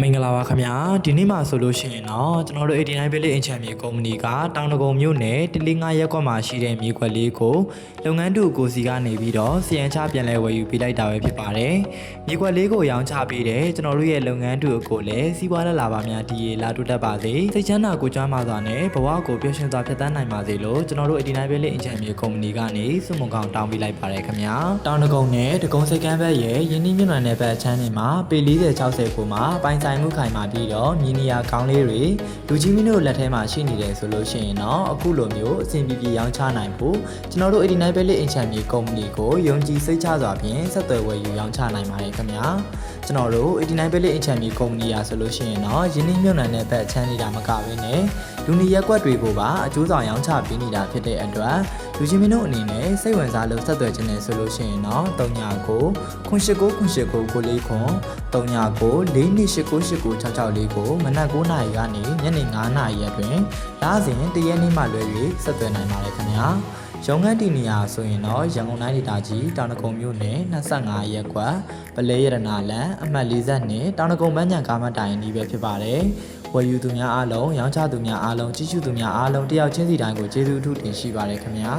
မင်္ဂလာပါခင်ဗျာဒီနေ့မှာဆိုလို့ရှိရင်တော့ကျွန်တော်တို့89 Village Enchant မြေကုမ္ပဏီကတောင်တကုံမြို့နယ်145ရပ်ကွက်မှာရှိတဲ့မြေကွက်လေးကိုလုပ်ငန်းတူကိုစီကနေပြီးတော့စီယန်ချပြန်လဲဝယ်ယူပေးလိုက်တာပဲဖြစ်ပါတယ်မြေကွက်လေးကိုရောင်းချပေးတယ်ကျွန်တော်တို့ရဲ့လုပ်ငန်းတူကိုလည်းစီးပွားလက်လာပါများဒီလာတူတက်ပါစေစိတ်ချမ်းသာကိုကြွားမှာစွာနဲ့ဘဝကိုပျော်ရွှင်စွာဖြတ်သန်းနိုင်ပါစေလို့ကျွန်တော်တို့89 Village Enchant မြေကုမ္ပဏီကနေစုမုံကောင်တောင်းပေးလိုက်ပါတယ်ခင်ဗျာတောင်တကုံနဲ့တကုံစိတ်ကမ်းဘက်ရဲ့ရင်းနှီးမြှုပ်နှံတဲ့ဘက်အခြမ်းတွေမှာပေ40-60ကိုမှာပိုင်ဆိုင်မှုခိုင်မာပြီးတော့မြေနေရာကောင်းလေးတွေလူကြီးမင်းတို့လက်ထဲမှာရှိနေတယ်ဆိုလို့ရှိရင်တော့အခုလိုမျိုးအဆင်ပြေပြေရောင်းချနိုင်ဖို့ကျွန်တော်တို့89 Village Enchant မြေကုမ္ပဏီကိုယုံကြည်စိတ်ချစွာဖြင့်ဆက်သွယ်ဝယ်ယူရောင်းချနိုင်ပါတယ်ခင်ဗျာကျွန်တော်တို့89 Village Enchant မြေကုမ္ပဏီရာဆိုလို့ရှိရင်တော့ယင်းနှိမ့်မြုပ်နှံတဲ့ဘက်အခြမ်းနေတာမကဘဲနဲ့လူနေရက်ကွက်တွေကိုပါအကျိုးဆောင်ရောင်းချပေးနေတာဖြစ်တဲ့အတွက်လူကြီးမင်းတို့အနေနဲ့စိတ်ဝင်စားလို့ဆက်သွယ်ခြင်းနဲ့ဆိုလို့ရှိရင်တော့39 989 989 39 ကိုမနက်9:00နာရီကနေညနေ9:00နာရီအတွင်းလစဉ်တရက်နေ့မှလွဲ၍ဆက်သွယ်နိုင်ပါတယ်ခင်ဗျာရုံးခန်းတည်နေရာဆိုရင်တော့ရန်ကုန်တိုင်းဒေသကြီးတောင်တကုံမြို့နယ်25ရပ်ကွက်ပလဲရတနာလန်အမှတ်40နဲ့တောင်တကုံပန်းညံကားမတိုင်အနီးပဲဖြစ်ပါတယ်ဝယ်ယူသူများအားလုံးရောင်းချသူများအားလုံးကြီးစုသူများအားလုံးတယောက်ချင်းစီတိုင်းကိုကျေးဇူးအထူးတင်ရှိပါတယ်ခင်ဗျာ